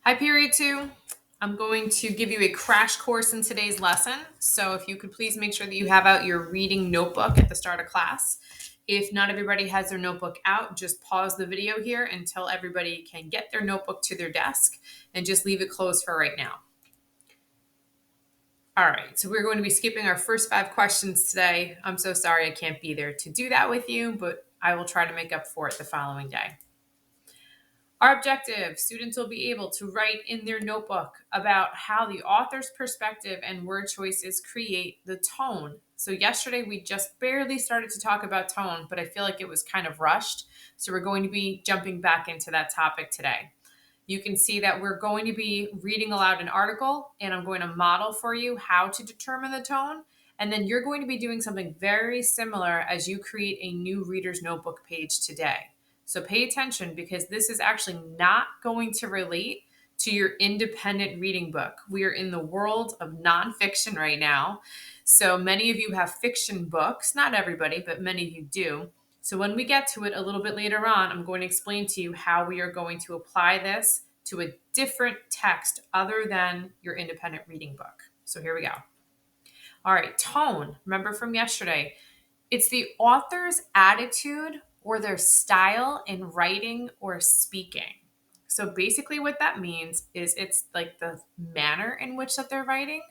Hi, Period 2. I'm going to give you a crash course in today's lesson. So if you could please make sure that you have out your reading notebook at the start of class. If not everybody has their notebook out, just pause the video here until everybody can get their notebook to their desk and just leave it closed for right now. All right, so we're going to be skipping our first 5 questions today. I'm so sorry I can't be there to do that with you, but I will try to make up for it the following day. Our objective, students will be able to write in their notebook about how the author's perspective and word choices create the tone. So yesterday we just barely started to talk about tone, but I feel like it was kind of rushed. So we're going to be jumping back into that topic today. You can see that we're going to be reading aloud an article, and I'm going to model for you how to determine the tone. And then you're going to be doing something very similar as you create a new reader's notebook page today. So pay attention because this is actually not going to relate to your independent reading book. We are in the world of nonfiction right now. So many of you have fiction books, not everybody, but many of you do. So when we get to it a little bit later on, I'm going to explain to you how we are going to apply this to a different text other than your independent reading book. So here we go. All right, tone. Remember from yesterday, it's the author's attitude or their style in writing or speaking. So basically what that means is it's like the manner in which that they're writing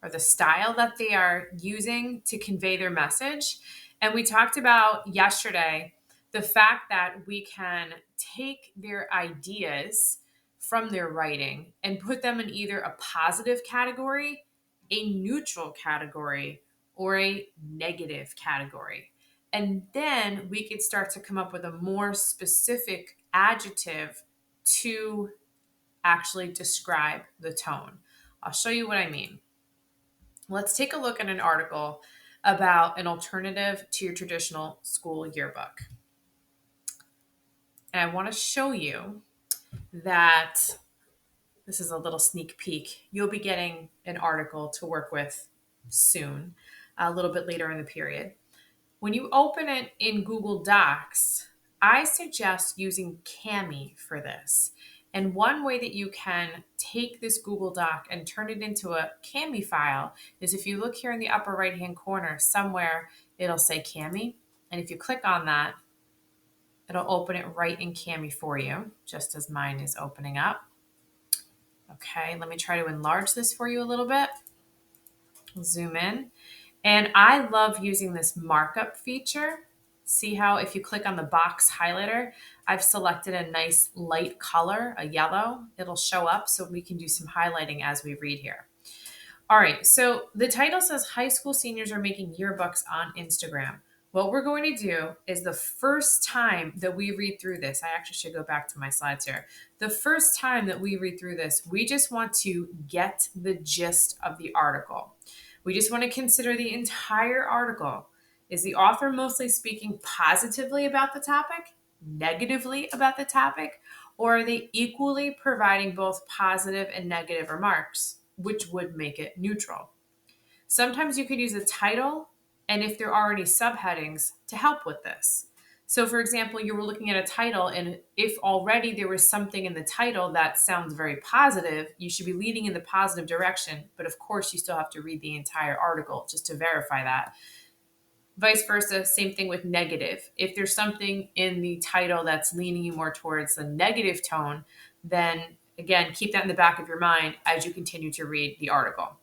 or the style that they are using to convey their message. And we talked about yesterday the fact that we can take their ideas from their writing and put them in either a positive category, a neutral category, or a negative category. And then we could start to come up with a more specific adjective to actually describe the tone. I'll show you what I mean. Let's take a look at an article about an alternative to your traditional school yearbook. And I want to show you that this is a little sneak peek. You'll be getting an article to work with soon, a little bit later in the period. When you open it in Google Docs, I suggest using Kami for this. And one way that you can take this Google Doc and turn it into a Kami file is if you look here in the upper right hand corner, somewhere it'll say Kami. And if you click on that, it'll open it right in Kami for you, just as mine is opening up. Okay, let me try to enlarge this for you a little bit. Zoom in. And I love using this markup feature. See how if you click on the box highlighter, I've selected a nice light color, a yellow. It'll show up so we can do some highlighting as we read here. All right, so the title says high school seniors are making yearbooks on Instagram. What we're going to do is the first time that we read through this, I actually should go back to my slides here. The first time that we read through this, we just want to get the gist of the article. We just want to consider the entire article. Is the author mostly speaking positively about the topic, negatively about the topic, or are they equally providing both positive and negative remarks, which would make it neutral? Sometimes you could use a title and if there are any subheadings to help with this. So, for example, you were looking at a title, and if already there was something in the title that sounds very positive, you should be leading in the positive direction. But of course, you still have to read the entire article just to verify that. Vice versa, same thing with negative. If there's something in the title that's leaning you more towards the negative tone, then again, keep that in the back of your mind as you continue to read the article.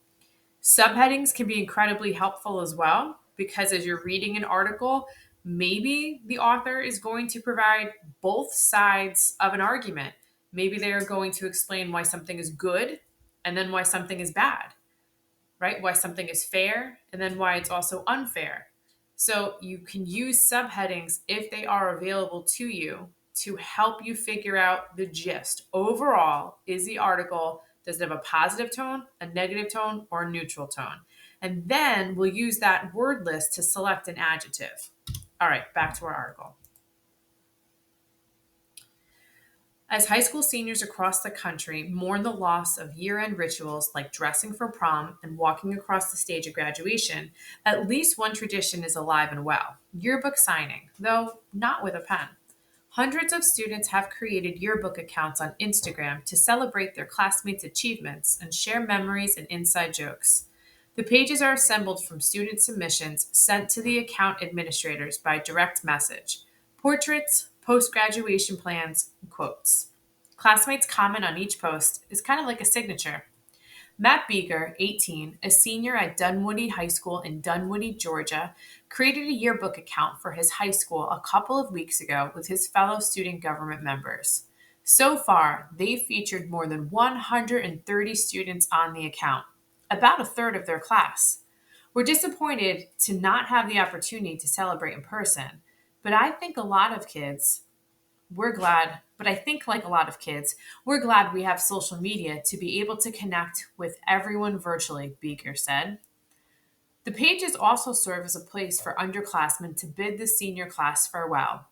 Subheadings can be incredibly helpful as well because as you're reading an article, maybe the author is going to provide both sides of an argument. Maybe they are going to explain why something is good and then why something is bad, right? Why something is fair and then why it's also unfair. So you can use subheadings if they are available to you to help you figure out the gist. Overall, is the article, does it have a positive tone, a negative tone, or a neutral tone? And then we'll use that word list to select an adjective. All right, back to our article. As high school seniors across the country mourn the loss of year end rituals like dressing for prom and walking across the stage at graduation, at least one tradition is alive and well: yearbook signing, though not with a pen. Hundreds of students have created yearbook accounts on Instagram to celebrate their classmates' achievements and share memories and inside jokes. The pages are assembled from student submissions sent to the account administrators by direct message, portraits, post graduation plans, and quotes. Classmates' comment on each post is kind of like a signature. Matt Beeger, 18, a senior at Dunwoody High School in Dunwoody, Georgia, created a yearbook account for his high school a couple of weeks ago with his fellow student government members. So far, they've featured more than 130 students on the account, about a third of their class. We're disappointed to not have the opportunity to celebrate in person, but I think a lot of kids we're glad, but I think like a lot of kids, we're glad we have social media to be able to connect with everyone virtually, Beaker said. The pages also serve as a place for underclassmen to bid the senior class farewell.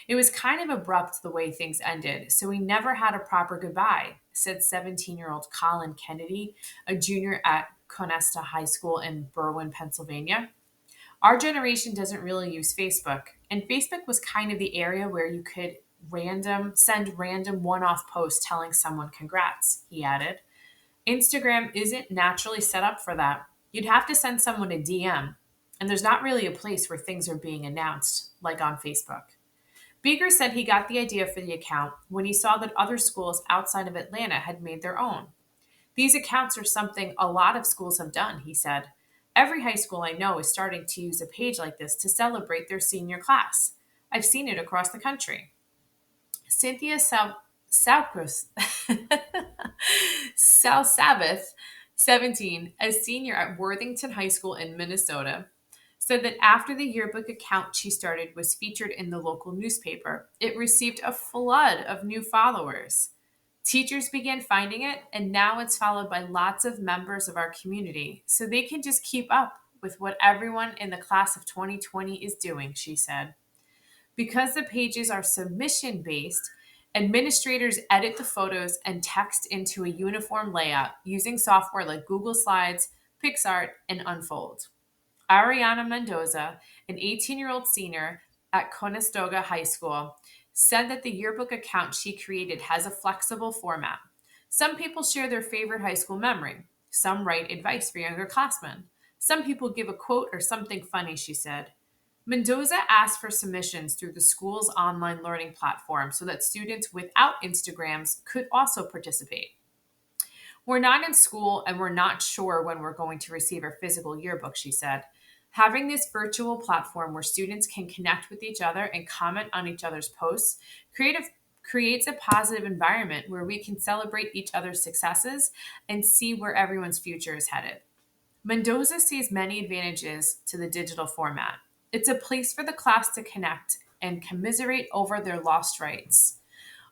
It was kind of abrupt the way things ended, so we never had a proper goodbye, said 17-year-old Colin Kennedy, a junior at Conesta High School in Berwyn, Pennsylvania. Our generation doesn't really use Facebook, and Facebook was kind of the area where you could random one-off posts telling someone congrats, he added. Instagram isn't naturally set up for that. You'd have to send someone a DM, and there's not really a place where things are being announced like on Facebook. Beeger said he got the idea for the account when he saw that other schools outside of Atlanta had made their own. These accounts are something a lot of schools have done, he said. Every high school I know is starting to use a page like this to celebrate their senior class. I've seen it across the country. Cynthia Salcrus, Sal Sabbath, 17, a senior at Worthington High School in Minnesota, said that after the yearbook account she started was featured in the local newspaper, it received a flood of new followers. Teachers began finding it, and now it's followed by lots of members of our community, so they can just keep up with what everyone in the class of 2020 is doing, she said. Because the pages are submission based, administrators edit the photos and text into a uniform layout using software like Google Slides, PixArt, and Unfold. Ariana Mendoza, an 18-year-old senior at Conestoga High School, said that the yearbook account she created has a flexible format. Some people share their favorite high school memory. Some write advice for younger classmen. Some people give a quote or something funny, she said. Mendoza asked for submissions through the school's online learning platform so that students without Instagrams could also participate. We're not in school and we're not sure when we're going to receive our physical yearbook, she said. Having this virtual platform where students can connect with each other and comment on each other's posts creates a positive environment where we can celebrate each other's successes and see where everyone's future is headed. Mendoza sees many advantages to the digital format. It's a place for the class to connect and commiserate over their lost rights.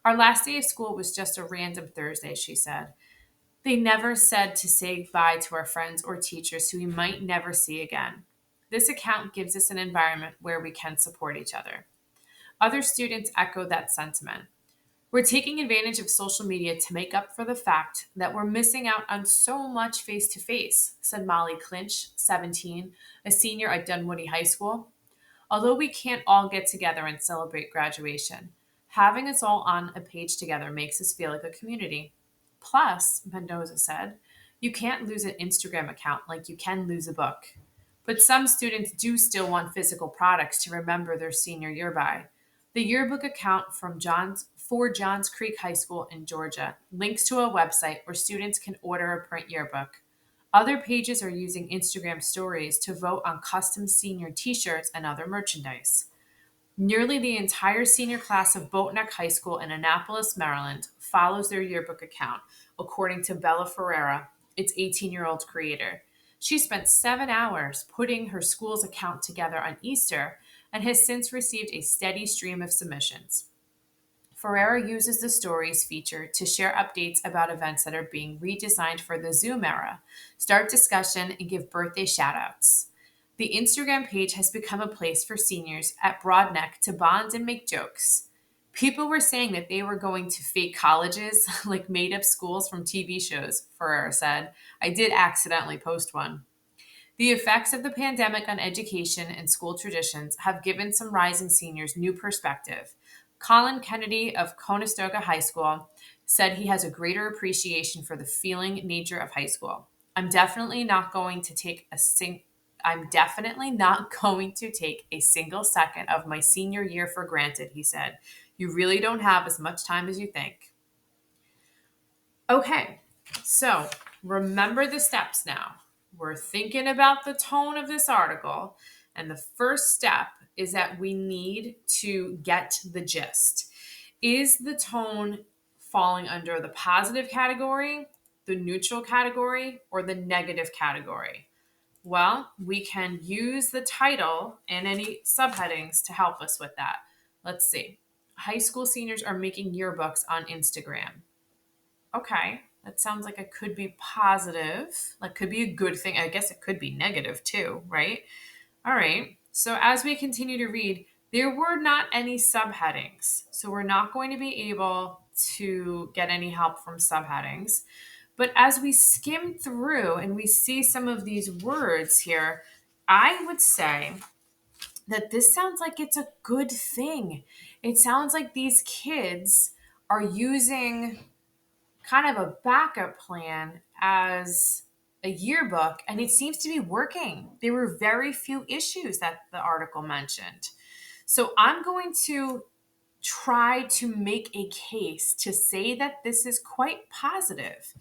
Our last day of school was just a random Thursday, she said. They never said to say goodbye to our friends or teachers who we might never see again. This account gives us an environment where we can support each other. Other students echo that sentiment. We're taking advantage of social media to make up for the fact that we're missing out on so much face to face, said Molly Clinch, 17, a senior at Dunwoody High School. Although we can't all get together and celebrate graduation, having us all on a page together makes us feel like a community. Plus, Mendoza said, you can't lose an Instagram account like you can lose a book. But some students do still want physical products to remember their senior year by. The yearbook account for Johns Creek High School in Georgia links to a website where students can order a print yearbook. Other pages are using Instagram stories to vote on custom senior t-shirts and other merchandise. Nearly the entire senior class of Boatneck High School in Annapolis, Maryland, follows their yearbook account, according to Bella Ferreira, its 18-year-old creator. She spent 7 hours putting her school's account together on Easter and has since received a steady stream of submissions. Ferreira uses the stories feature to share updates about events that are being redesigned for the Zoom era, start discussion, and give birthday shoutouts. The Instagram page has become a place for seniors at Broadneck to bond and make jokes. People were saying that they were going to fake colleges, like made up schools from TV shows, Ferreira said. I did accidentally post one. The effects of the pandemic on education and school traditions have given some rising seniors new perspective. Colin Kennedy of Conestoga High School said he has a greater appreciation for the feeling nature of high school. I'm definitely not going to take a sing I'm definitely not going to take a single second of my senior year for granted, he said. You really don't have as much time as you think. Okay, so remember the steps now. We're thinking about the tone of this article, and the first step is that we need to get the gist. Is the tone falling under the positive category, the neutral category, or the negative category? Well, we can use the title and any subheadings to help us with that. Let's see. High school seniors are making yearbooks on Instagram. Okay, that sounds like it could be positive. Like could be a good thing. I guess it could be negative too, right? All right. So as we continue to read, there were not any subheadings. So we're not going to be able to get any help from subheadings. But as we skim through and we see some of these words here, I would say that this sounds like it's a good thing. It sounds like these kids are using kind of a backup plan as a yearbook, and it seems to be working. There were very few issues that the article mentioned. So I'm going to try to make a case to say that this is quite positive.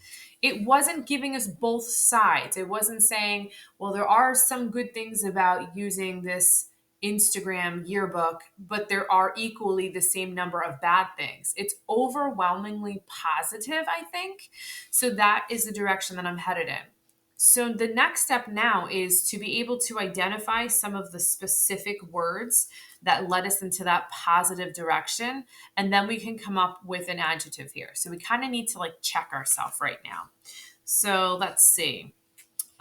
It wasn't giving us both sides. It wasn't saying, well, there are some good things about using this Instagram yearbook, but there are equally the same number of bad things. It's overwhelmingly positive, I think. So that is the direction that I'm headed in. So the next step now is to be able to identify some of the specific words that led us into that positive direction. And then we can come up with an adjective here. So we kind of need to like check ourselves right now. So let's see.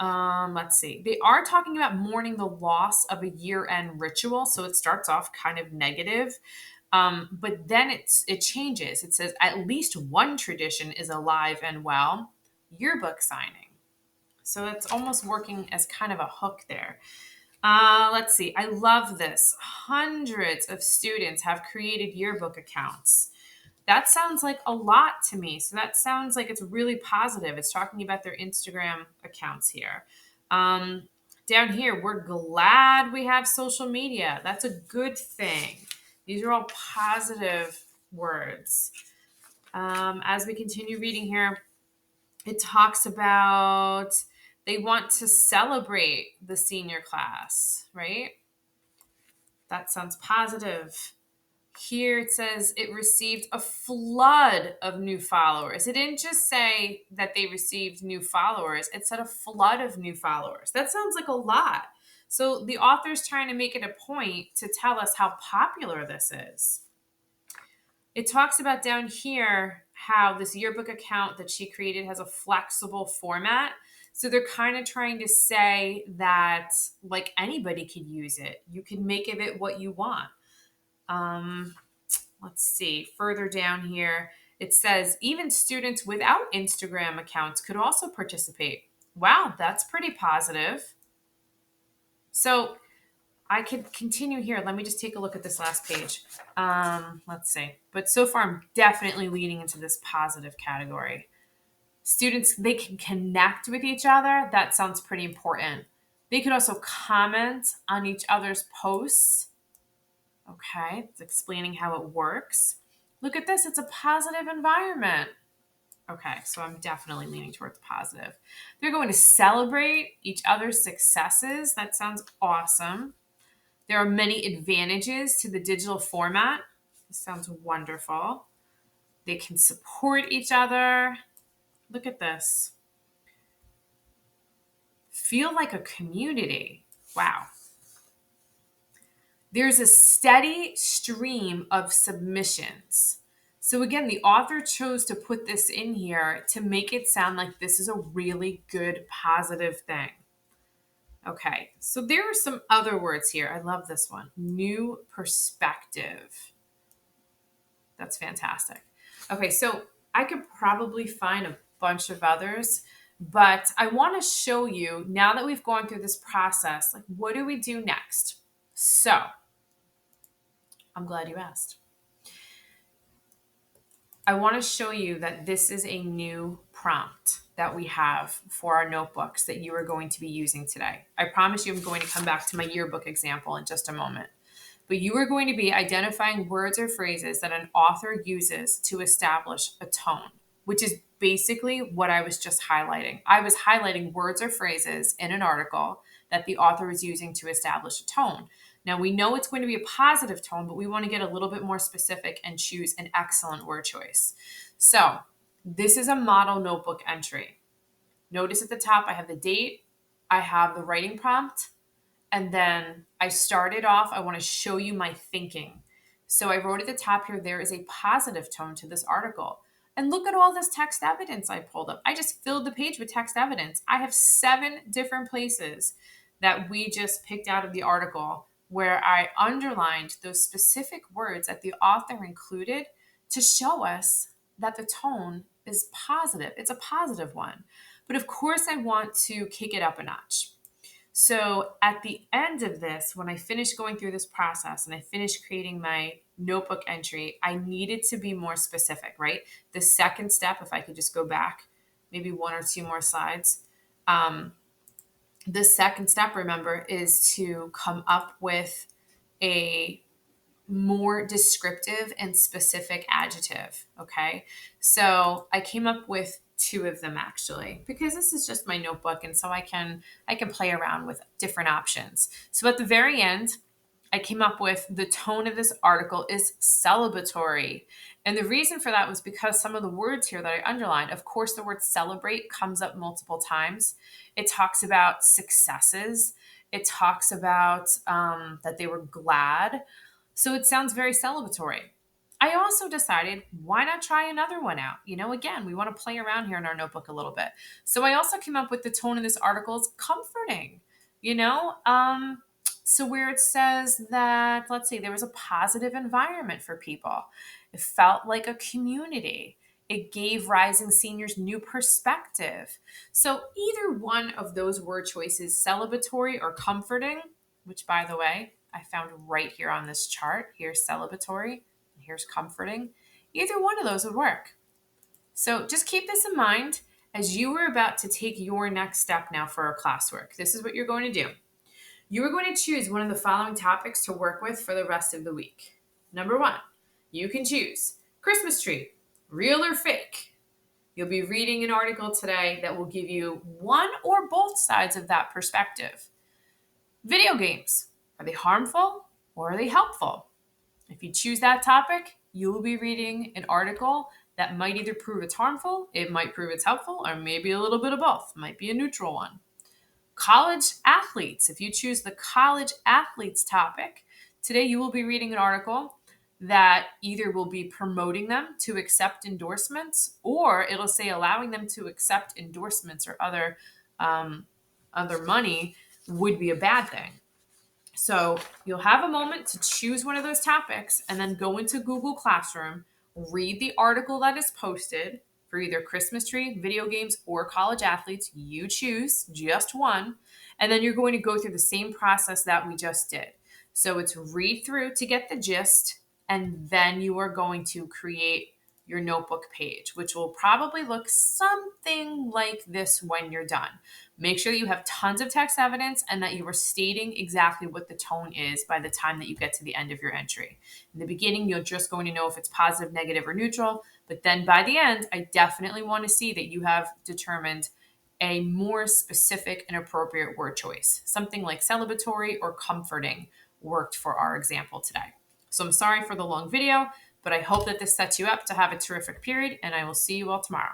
They are talking about mourning the loss of a year-end ritual. So it starts off kind of negative. But then it changes. It says at least one tradition is alive and well, yearbook signing. So it's almost working as kind of a hook there. Let's see. I love this. Hundreds of students have created yearbook accounts. That sounds like a lot to me. So that sounds like it's really positive. It's talking about their Instagram accounts here. Um, Down here, we're glad we have social media. That's a good thing. These are all positive words. As we continue reading here, it talks about they want to celebrate the senior class, right? That sounds positive. Here it says it received a flood of new followers. It didn't just say that they received new followers, it said a flood of new followers. That sounds like a lot. So the author's trying to make it a point to tell us how popular this is. It talks about down here how this yearbook account that she created has a flexible format. So they're kind of trying to say that like anybody could use it. You can make of it what you want. Um, let's see, further down here, it says even students without Instagram accounts could also participate. Wow, that's pretty positive. So I could continue here. Let me just take a look at this last page. Let's see. But so far, I'm definitely leaning into this positive category. Students, they can connect with each other. That sounds pretty important. They could also comment on each other's posts. Okay, it's explaining how it works. Look at this. It's a positive environment. Okay, so I'm definitely leaning towards positive. They're going to celebrate each other's successes. That sounds awesome. There are many advantages to the digital format. This sounds wonderful. They can support each other. Look at this. Feel like a community. Wow. There's a steady stream of submissions. So again, the author chose to put this in here to make it sound like this is a really good, positive thing. Okay, so there are some other words here. I love this one. New perspective. That's fantastic. Okay, so I could probably find a bunch of others, but I want to show you now that we've gone through this process, like what do we do next? So I'm glad you asked. I want to show you that this is a new prompt that we have for our notebooks that you are going to be using today. I promise you I'm going to come back to my yearbook example in just a moment. But you are going to be identifying words or phrases that an author uses to establish a tone, which is basically what I was just highlighting. I was highlighting words or phrases in an article that the author is using to establish a tone. Now, we know it's going to be a positive tone, but we want to get a little bit more specific and choose an excellent word choice. So, this is a model notebook entry. Notice at the top, I have the date, I have the writing prompt, and then I started off, I want to show you my thinking. So I wrote at the top here, there is a positive tone to this article. And look at all this text evidence I pulled up. I just filled the page with text evidence. I have 7 different places that we just picked out of the article where I underlined those specific words that the author included to show us that the tone is positive. It's a positive one. But of course, I want to kick it up a notch. So at the end of this, when I finished going through this process and I finished creating my notebook entry, I needed to be more specific, right? The second step, if I could just go back maybe 1 or 2 more slides. The second step, remember, is to come up with a more descriptive and specific adjective. Okay. So I came up with 2 of them actually, because this is just my notebook. And so I can play around with different options. So at the very end, I came up with the tone of this article is celebratory. And the reason for that was because some of the words here that I underlined, of course, the word celebrate comes up multiple times. It talks about successes. It talks about that they were glad. So it sounds very celebratory. I also decided, why not try another one out? Again, we want to play around here in our notebook a little bit. So I also came up with the tone of this article is comforting, you know? So where it says that, let's see, there was a positive environment for people. It felt like a community. It gave rising seniors new perspective. So either one of those word choices, celebratory or comforting, which by the way, I found right here on this chart. Here's celebratory, and here's comforting. Either one of those would work. So just keep this in mind as you are about to take your next step now for our classwork. This is what you're going to do. You are going to choose one of the following topics to work with for the rest of the week. Number 1, you can choose Christmas tree, real or fake. You'll be reading an article today that will give you one or both sides of that perspective. Video games. Are they harmful or are they helpful? If you choose that topic, you will be reading an article that might either prove it's harmful, it might prove it's helpful, or maybe a little bit of both. It might be a neutral one. College athletes. If you choose the college athletes topic, today you will be reading an article that either will be promoting them to accept endorsements, or it'll say allowing them to accept endorsements or other money would be a bad thing. So you'll have a moment to choose one of those topics and then go into Google Classroom, read the article that is posted for either Christmas tree, video games, or college athletes. You choose just one. And then you're going to go through the same process that we just did. So it's read through to get the gist, and then you are going to create your notebook page, which will probably look something like this when you're done. Make sure you have tons of text evidence and that you are stating exactly what the tone is by the time that you get to the end of your entry. In the beginning, you're just going to know if it's positive, negative, or neutral. But then by the end, I definitely want to see that you have determined a more specific and appropriate word choice. Something like celebratory or comforting worked for our example today. So I'm sorry for the long video, but I hope that this sets you up to have a terrific period, and I will see you all tomorrow.